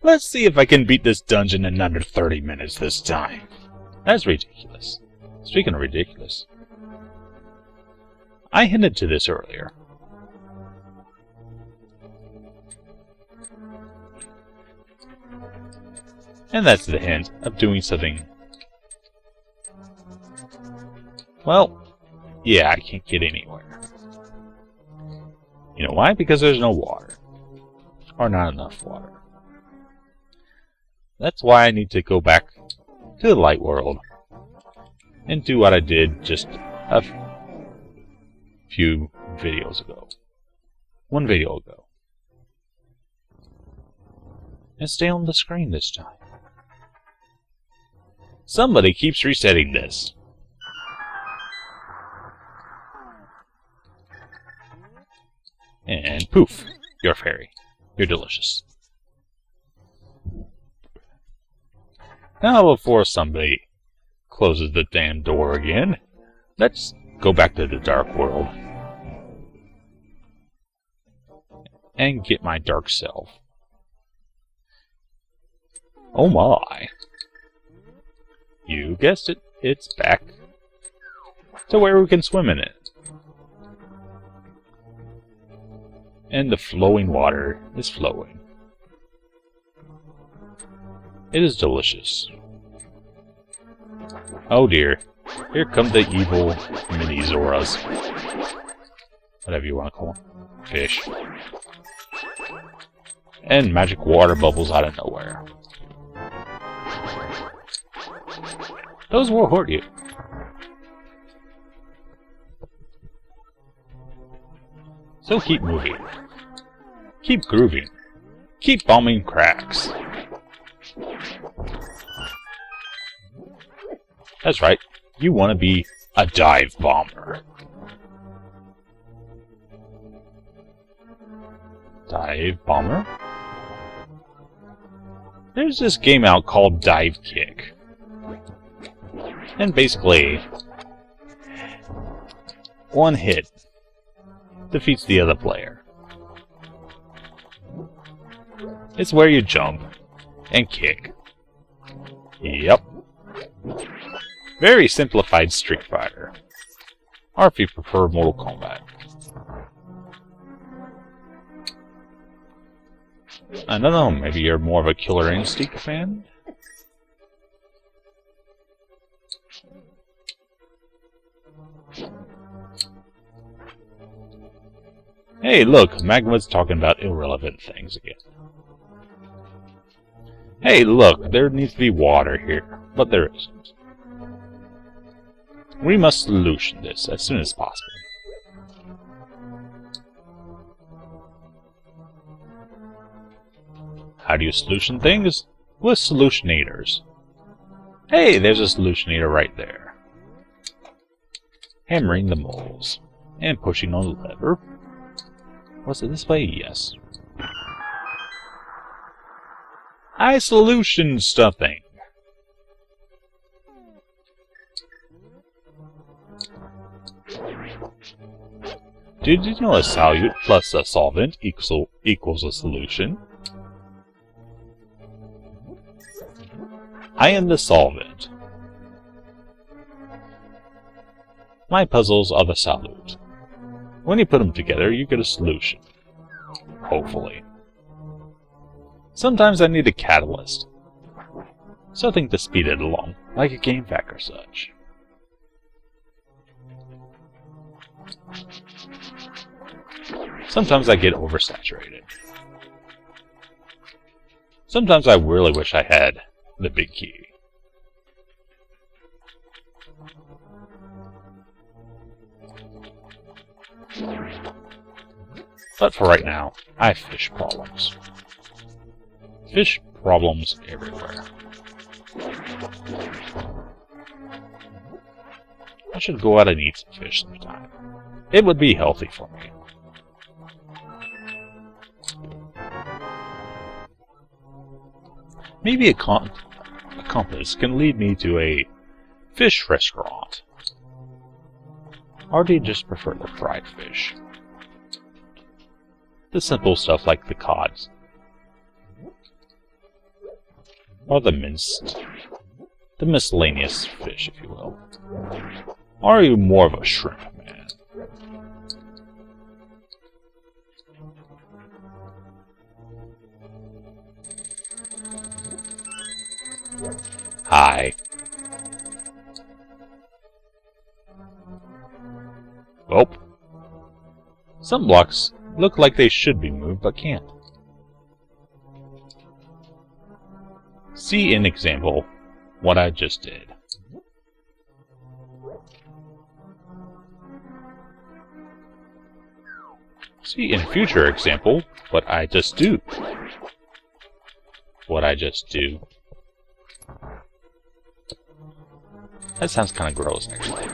Let's see if I can beat this dungeon in under 30 minutes this time. That's ridiculous. Speaking of ridiculous, I hinted to this earlier. And that's the hint of doing something. Well, yeah, I can't get anywhere. You know why? Because there's no water. Or not enough water. That's why I need to go back to the light world and do what I did just a few videos ago. One video ago. And stay on the screen this time. Somebody keeps resetting this. And poof, you're a fairy. You're delicious. Now before somebody closes the damn door again, let's go back to the dark world. And get my dark self. Oh my. You guessed it, it's back to where we can swim in it. And the flowing water is flowing. It is delicious. Oh dear, here come the evil mini Zoras. Whatever you want to call them. Fish. And magic water bubbles out of nowhere. Those will hurt you. So keep moving. Keep grooving. Keep bombing cracks. That's right. You want to be a dive bomber. Dive bomber? There's this game out called Dive Kick. And basically, one hit defeats the other player. It's where you jump and kick. Yep. Very simplified Street Fighter. Or if you prefer Mortal Kombat. I don't know, maybe you're more of a Killer Instinct fan? Hey, look, Magma's talking about irrelevant things again. Hey, look, there needs to be water here, but there isn't. We must solution this as soon as possible. How do you solution things? With solutionators. Hey, there's a solutionator right there. Hammering the moles. And pushing on the lever. Was it this way? Yes. I solution stuffing. Did you know a solute plus a solvent equals a solution? I am the solvent. My puzzles are the solute. When you put them together, you get a solution. Hopefully. Sometimes I need a catalyst. Something to speed it along, like a game pack or such. Sometimes I get oversaturated. Sometimes I really wish I had the big key. But for right now, I have fish problems. Fish problems everywhere. I should go out and eat some fish sometime. It would be healthy for me. Maybe a compass can lead me to a fish restaurant. Or do you just prefer the fried fish? The simple stuff like the cods. Or the miscellaneous fish, if you will. Or are you more of a shrimp man? Hi. Well, some blocks look like they should be moved, but can't. See in example what I just did. See in future example what I just do. What I just do. That sounds kind of gross, actually.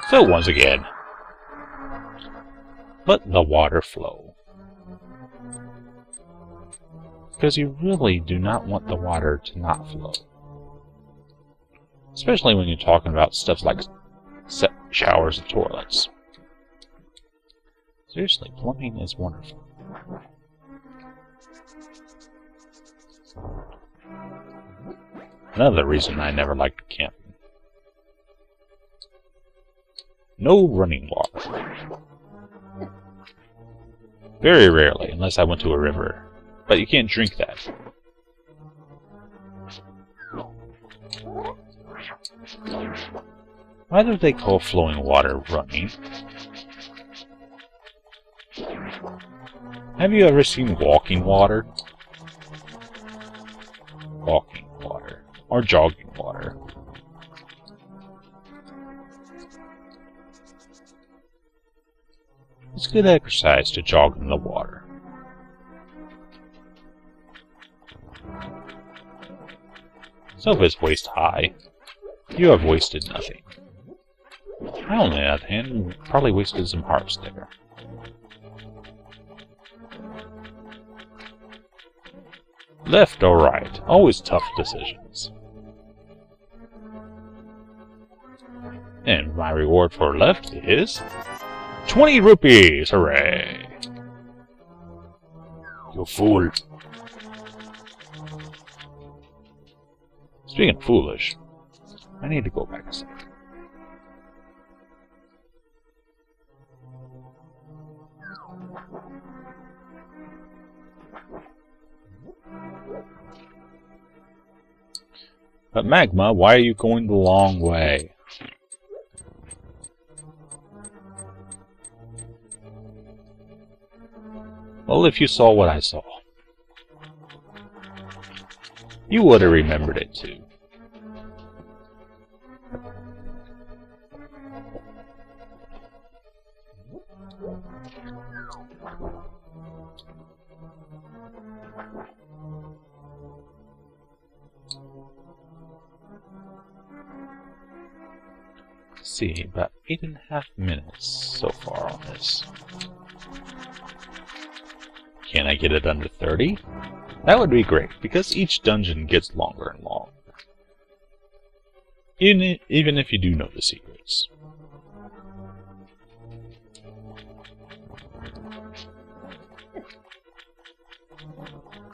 So once again, let the water flow. Because you really do not want the water to not flow. Especially when you're talking about stuff like showers and toilets. Seriously, plumbing is wonderful. Another reason I never liked camping. No running water. Very rarely, unless I went to a river. But you can't drink that. Why do they call flowing water running? Have you ever seen walking water? Walking water. Or jogging water. It's good exercise to jog in the water. So if it's waist high, you have wasted nothing. I, on the other hand, probably wasted some hearts there. Left or right, always tough decisions. And my reward for left is 20 rupees! Hooray! You fool! Speaking of foolish, I need to go back a second. But Magma, why are you going the long way? Well, if you saw what I saw, you would have remembered it too. Let's see, about 8.5 minutes so far on this. Can I get it under 30? That would be great, because each dungeon gets longer and longer. Even if you do know the secrets.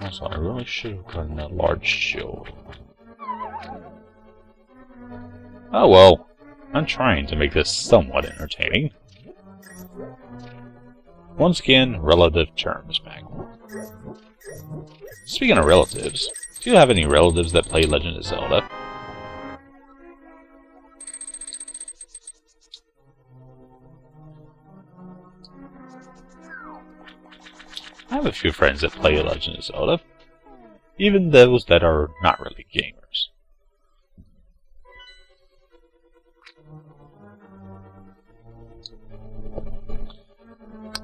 Also, I really should have gotten a large shield. Oh well, I'm trying to make this somewhat entertaining. Once again, relative terms, Magma. Speaking of relatives, do you have any relatives that play Legend of Zelda? I have a few friends that play Legend of Zelda, even those that are not really gamers.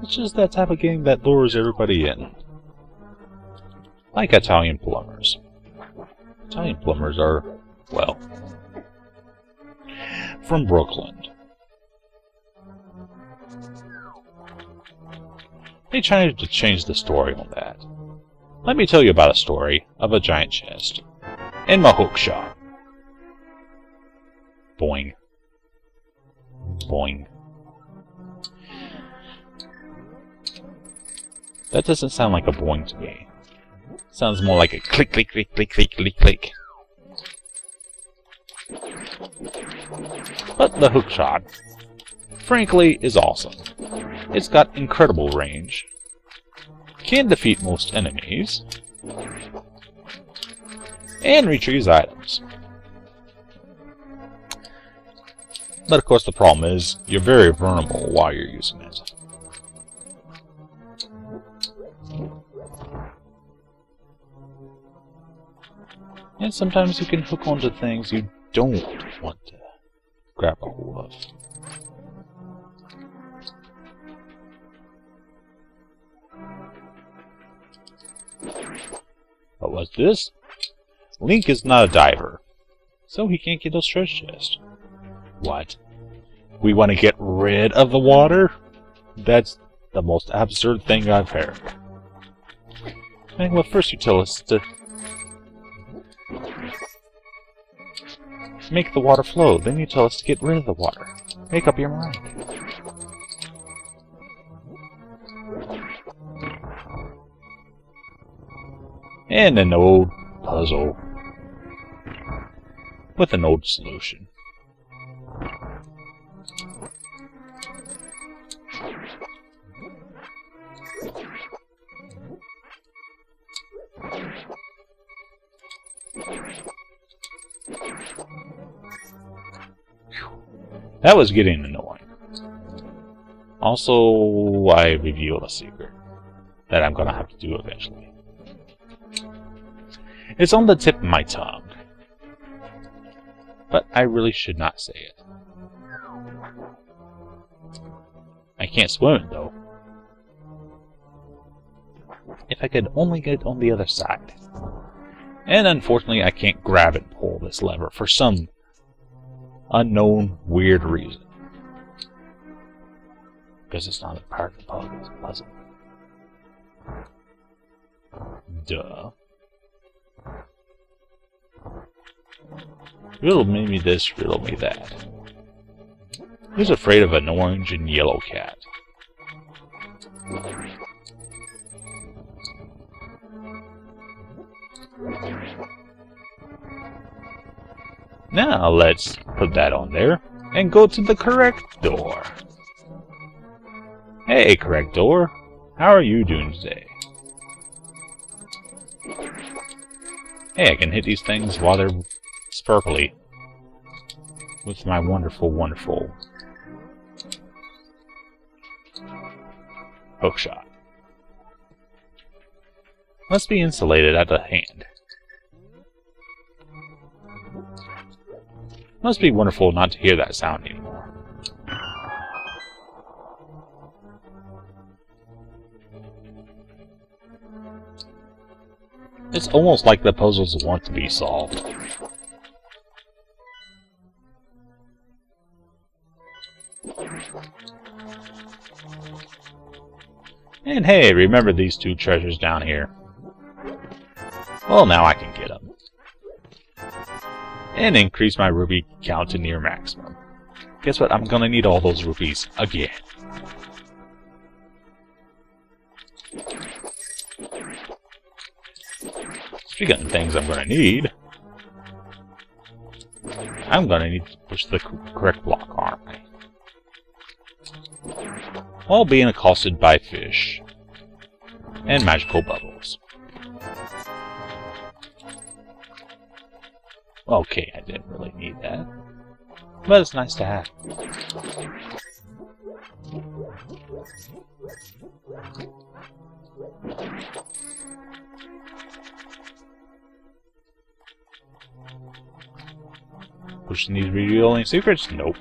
It's just that type of game that lures everybody in. Like Italian plumbers. Italian plumbers are, well, from Brooklyn. They tried to change the story on that. Let me tell you about a story of a giant chest in my hook shop. Boing. boing. That doesn't sound like a boing to me. It sounds more like a click, click, click, click, click, click, click. But the hook shot, frankly, is awesome. It's got incredible range, can defeat most enemies, and retrieves items. But of course the problem is, you're very vulnerable while you're using it. And sometimes you can hook onto things you don't want to grab a hold of. But what's this? Link is not a diver, so he can't get those treasure chests. What? We want to get rid of the water? That's the most absurd thing I've heard. Well, first you tell us to make the water flow, then you tell us to get rid of the water. Make up your mind. And an old puzzle with an old solution. That was getting annoying. Also, I revealed a secret that I'm gonna have to do eventually. It's on the tip of my tongue, but I really should not say it. I can't swim it though. If I could only get on the other side. And unfortunately I can't grab and pull this lever for some unknown weird reason. Because it's not a part of the puzzle. Duh. Riddle me this, riddle me that. Who's afraid of an orange and yellow cat? Now let's put that on there and go to the correct door. Hey, correct door. How are you doing today? Hey, I can hit these things while they're sparkly with my wonderful, wonderful hook shot. Must be insulated at the hand. Must be wonderful not to hear that sound anymore. It's almost like the puzzles want to be solved. And hey, remember these two treasures down here? Well, now I can get them. And increase my rupee count to near maximum. Guess what? I'm gonna need all those rupees again. Speaking of things I'm gonna need, I'm gonna need to push the correct block, aren't I? While being accosted by fish and magical bubbles. Okay, I didn't really need that, but it's nice to have. Pushing these revealing secrets? Nope.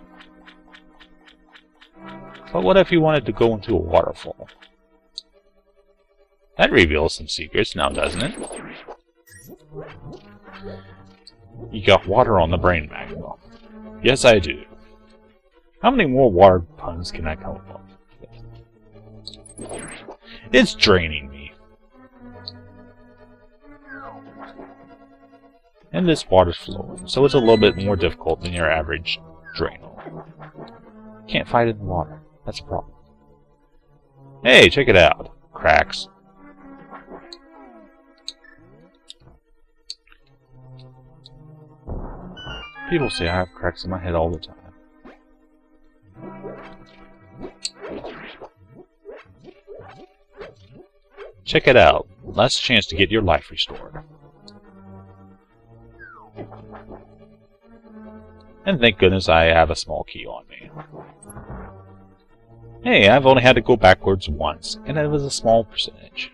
But what if you wanted to go into a waterfall? That reveals some secrets now, doesn't it? You got water on the brain, Magma. Yes, I do. How many more water puns can I come up with? It's draining me. And this water's flowing, so it's a little bit more difficult than your average drainal. Can't fight in the water. That's a problem. Hey, check it out. Cracks. People say I have cracks in my head all the time. Check it out. Last chance to get your life restored. And thank goodness I have a small key on me. Hey, I've only had to go backwards once, and it was a small percentage.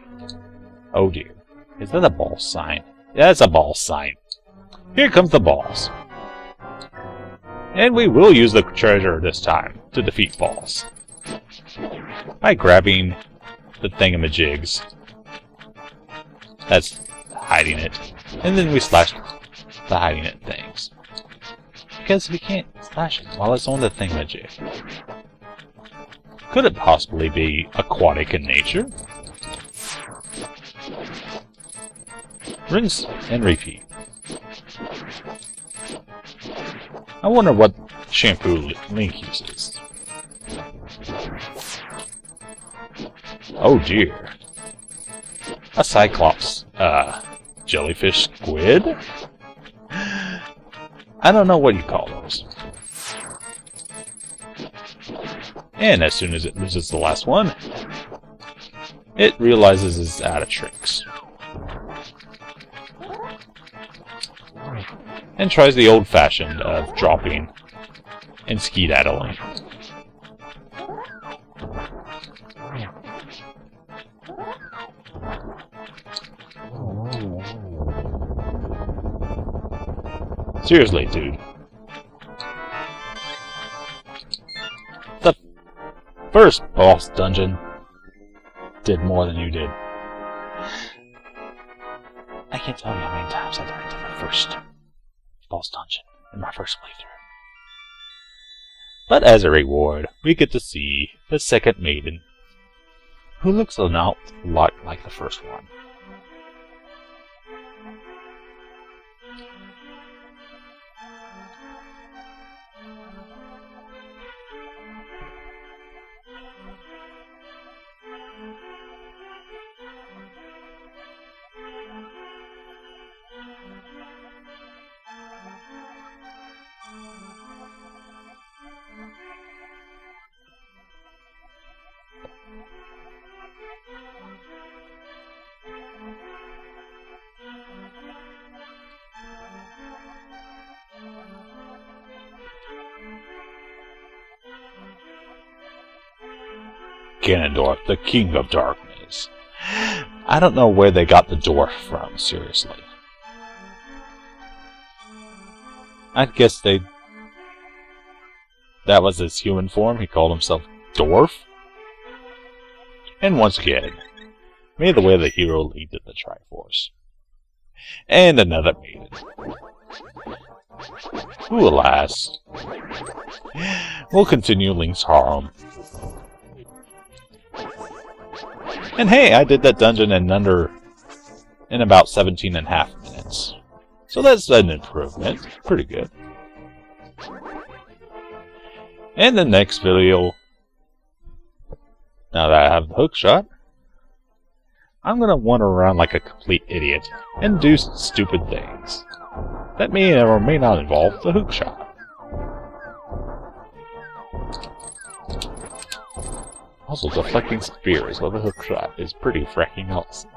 Oh dear. Is that a boss sign? Yeah, it's a boss sign. Here comes the boss. And we will use the treasure this time to defeat boss. By grabbing the thingamajigs. That's hiding it. And then we slash the hiding it things. Because we can't slash it while it's on the thingamajig. Could it possibly be aquatic in nature? Rinse and repeat. I wonder what shampoo Link uses. Oh dear. A Cyclops, jellyfish squid? I don't know what you call those. And as soon as it loses the last one, it realizes it's out of tricks. And tries the old-fashioned of dropping and skedaddling. Seriously, dude. The first boss dungeon did more than you did. I can't tell you how many times I died to the first boss dungeon in my first playthrough. But as a reward, we get to see the second maiden, who looks a lot like the first one. Ganondorf, the King of Darkness. I don't know where they got the dwarf from, seriously. I guess that was his human form, he called himself Dwarf. And once again, may the way of the hero lead to the Triforce. And another maiden. Who, alas, will continue Link's harem. And hey, I did that dungeon in about 17.5 minutes. So that's an improvement. Pretty good. And the next video, now that I have the hook shot, I'm gonna wander around like a complete idiot and do stupid things that may or may not involve the hook shot. Also, deflecting spears with a hook shot is pretty fracking awesome.